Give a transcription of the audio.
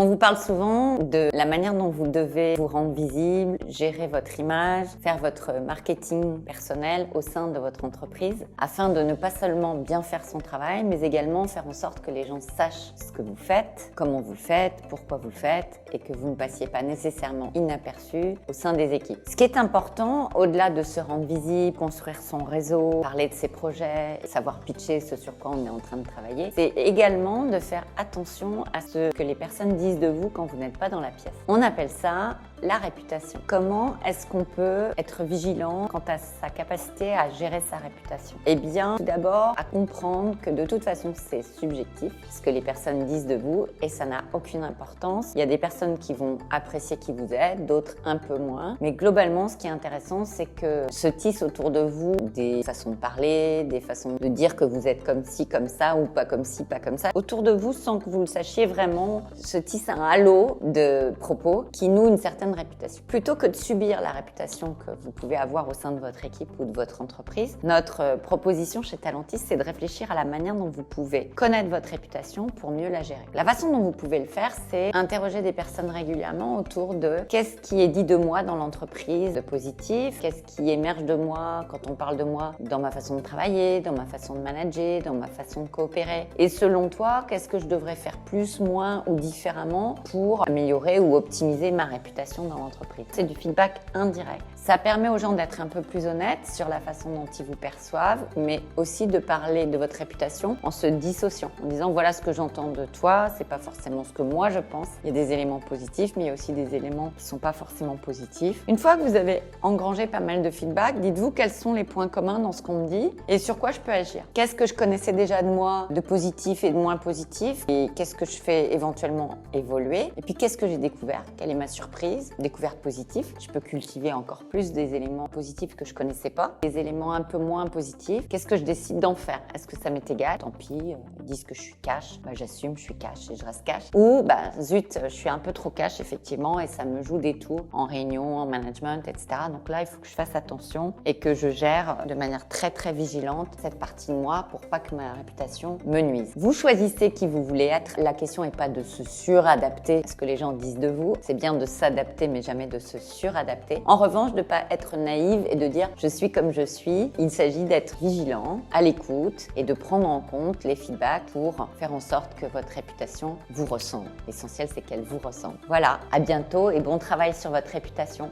On vous parle souvent de la manière dont vous devez vous rendre visible, gérer votre image, faire votre marketing personnel au sein de votre entreprise afin de ne pas seulement bien faire son travail, mais également faire en sorte que les gens sachent ce que vous faites, comment vous le faites, pourquoi vous le faites et que vous ne passiez pas nécessairement inaperçu au sein des équipes. Ce qui est important, au-delà de se rendre visible, construire son réseau, parler de ses projets, savoir pitcher ce sur quoi on est en train de travailler, c'est également de faire attention à ce que les personnes disent de vous quand vous n'êtes pas dans la pièce. On appelle ça la réputation. Comment est-ce qu'on peut être vigilant quant à sa capacité à gérer sa réputation? Eh bien, tout d'abord, à comprendre que de toute façon, c'est subjectif, ce que les personnes disent de vous, et ça n'a aucune importance. Il y a des personnes qui vont apprécier qui vous êtes, d'autres un peu moins. Mais globalement, ce qui est intéressant, c'est que se tissent autour de vous des façons de parler, des façons de dire que vous êtes comme ci, comme ça, ou pas comme ci, pas comme ça. Autour de vous, sans que vous le sachiez vraiment, se tisse un halo de propos qui nouent une certaine réputation. Plutôt que de subir la réputation que vous pouvez avoir au sein de votre équipe ou de votre entreprise, notre proposition chez Talentis, c'est de réfléchir à la manière dont vous pouvez connaître votre réputation pour mieux la gérer. La façon dont vous pouvez le faire, c'est interroger des personnes régulièrement autour de qu'est-ce qui est dit de moi dans l'entreprise de positif, qu'est-ce qui émerge de moi quand on parle de moi dans ma façon de travailler, dans ma façon de manager, dans ma façon de coopérer. Et selon toi, qu'est-ce que je devrais faire plus, moins ou différemment pour améliorer ou optimiser ma réputation dans l'entreprise. C'est du feedback indirect. Ça permet aux gens d'être un peu plus honnêtes sur la façon dont ils vous perçoivent, mais aussi de parler de votre réputation en se dissociant, en disant voilà ce que j'entends de toi, c'est pas forcément ce que moi je pense. Il y a des éléments positifs, mais il y a aussi des éléments qui sont pas forcément positifs. Une fois que vous avez engrangé pas mal de feedback, dites-vous quels sont les points communs dans ce qu'on me dit et sur quoi je peux agir. Qu'est-ce que je connaissais déjà de moi, de positif et de moins positif, et qu'est-ce que je fais éventuellement évoluer, et puis qu'est-ce que j'ai découvert, quelle est ma surprise, découverte positive. Je peux cultiver encore plus des éléments positifs que je connaissais pas, des éléments un peu moins positifs. Qu'est-ce que je décide d'en faire? Est-ce que ça m'est égal? Tant pis, ils disent que je suis cash, j'assume, je suis cash et je reste cash. Ou zut, je suis un peu trop cash effectivement et ça me joue des tours en réunion, en management, etc. Donc là, il faut que je fasse attention et que je gère de manière très très vigilante cette partie de moi pour pas que ma réputation me nuise. Vous choisissez qui vous voulez être. La question n'est pas de se suradapter à ce que les gens disent de vous. C'est bien de s'adapter mais jamais de se suradapter. En revanche, de pas être naïve et de dire je suis comme je suis. Il s'agit d'être vigilant, à l'écoute et de prendre en compte les feedbacks pour faire en sorte que votre réputation vous ressemble. L'essentiel, c'est qu'elle vous ressemble. Voilà, à bientôt et bon travail sur votre réputation.